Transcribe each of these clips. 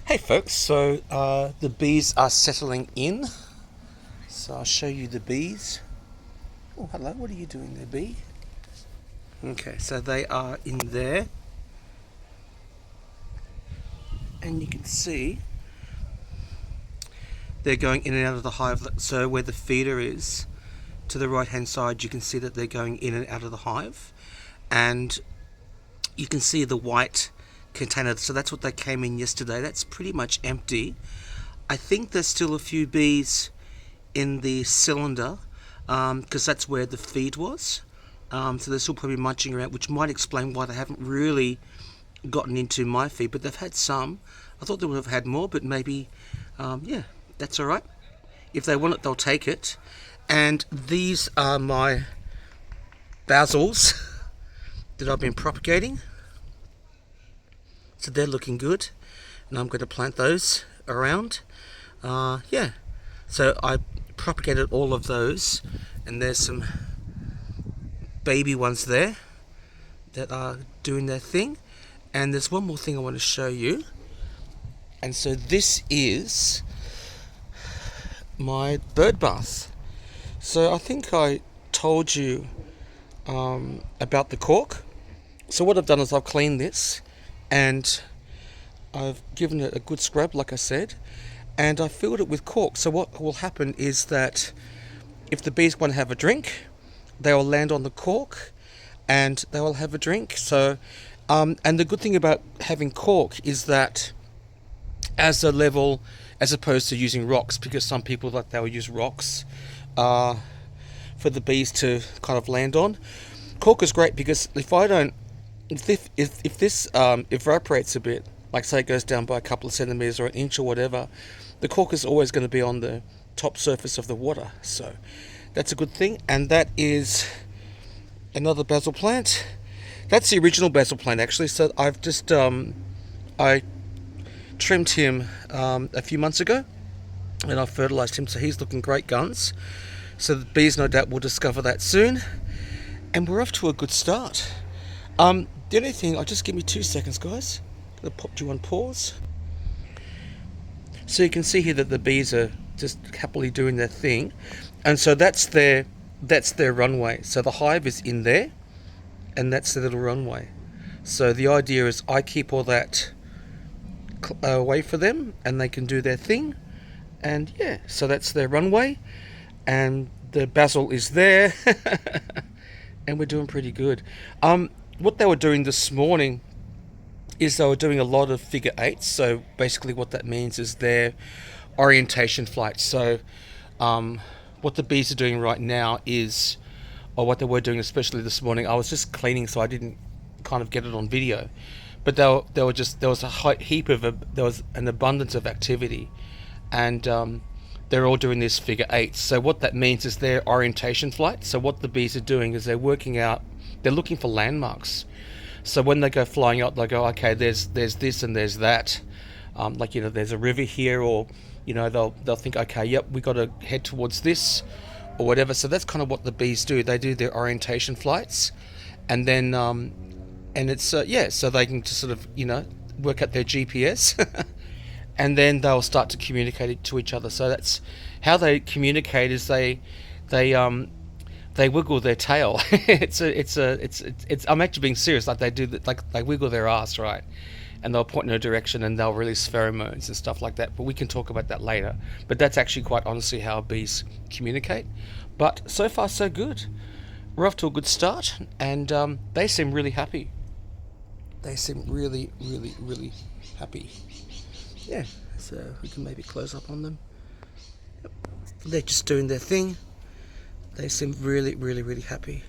Hey folks, so the bees are settling in. So I'll show you the bees. Oh, hello, what are you doing there, bee? Okay, so they are in there. And you can see they're going in and out of the hive. So where the feeder is, to the right hand side, you can see that they're going in and out of the hive. And you can see the white container. So that's what they came in yesterday. That's pretty much empty. I think there's still a few bees in the cylinder because that's where the feed was. So they're still probably munching around, which might explain why they haven't really gotten into my feed, but they've had some. I thought they would have had more, but maybe, yeah, that's all right. If they want it, they'll take it. And these are my basils that I've been propagating. So they're looking good, and I'm going to plant those around. Yeah, so I propagated all of those, and there's some baby ones there that are doing their thing. And there's one more thing I want to show you. And so this is my bird bath. So I think I told you about the cork. So what I've done is I've cleaned this and I've given it a good scrub, like I said, and I filled it with cork. So what will happen is that if the bees want to have a drink, they will land on the cork and they will have a drink. So, and the good thing about having cork is that as a level, as opposed to using rocks, because some people like they will use rocks for the bees to kind of land on. Cork is great because if this evaporates a bit, like say it goes down by a couple of centimeters or an inch or whatever, the cork is always going to be on the top surface of the water. So that's a good thing. And that is another basil plant. That's the original basil plant actually. So I've just I trimmed him a few months ago, and I fertilized him, so he's looking great guns. So the bees no doubt will discover that soon, and we're off to a good start. The only thing, I'll just give me 2 seconds, guys. I'll pop you on pause. So you can see here that the bees are just happily doing their thing, and so that's their runway. So the hive is in there, and that's the little runway. So the idea is I keep all that away for them, and they can do their thing. And yeah, so that's their runway, and the basil is there, and we're doing pretty good. What they were doing this morning is they were doing a lot of figure eights. So basically what that means is their orientation flights. So what the bees are doing right now is, or what they were doing especially this morning, I was just cleaning so I didn't kind of get it on video, but they were just, there was a heap of there was an abundance of activity, and they're all doing this figure eight. So what that means is their orientation flight. So what the bees are doing is they're working out, they're looking for landmarks. So when they go flying out, they go, okay, there's this and there's that. Like, there's a river here, or, they'll think, okay, yep, we got to head towards this or whatever. So that's kind of what the bees do. They do their orientation flights, and then, and it's, yeah, so they can just sort of, work out their GPS. And then they'll start to communicate to each other. So that's how they communicate. Is they wiggle their tail. it's I'm actually being serious. Like they do that, like they wiggle their ass, right? And they'll point in a direction and they'll release pheromones and stuff like that. But we can talk about that later. But that's actually quite honestly how bees communicate. But so far so good. We're off to a good start, and they seem really happy. They seem really, really, really happy. Yeah, so we can maybe close up on them. Yep. They're just doing their thing. They seem really, really, really happy.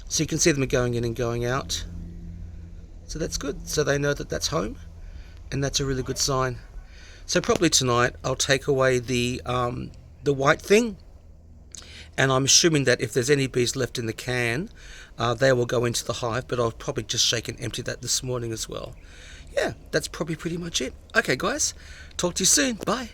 So you can see them going in and going out. So that's good. So they know that that's home, and that's a really good sign. So probably tonight I'll take away the white thing, and I'm assuming that if there's any bees left in the can, they will go into the hive, but I'll probably just shake and empty that this morning as well. Yeah, that's probably pretty much it. Okay, guys, talk to you soon. Bye.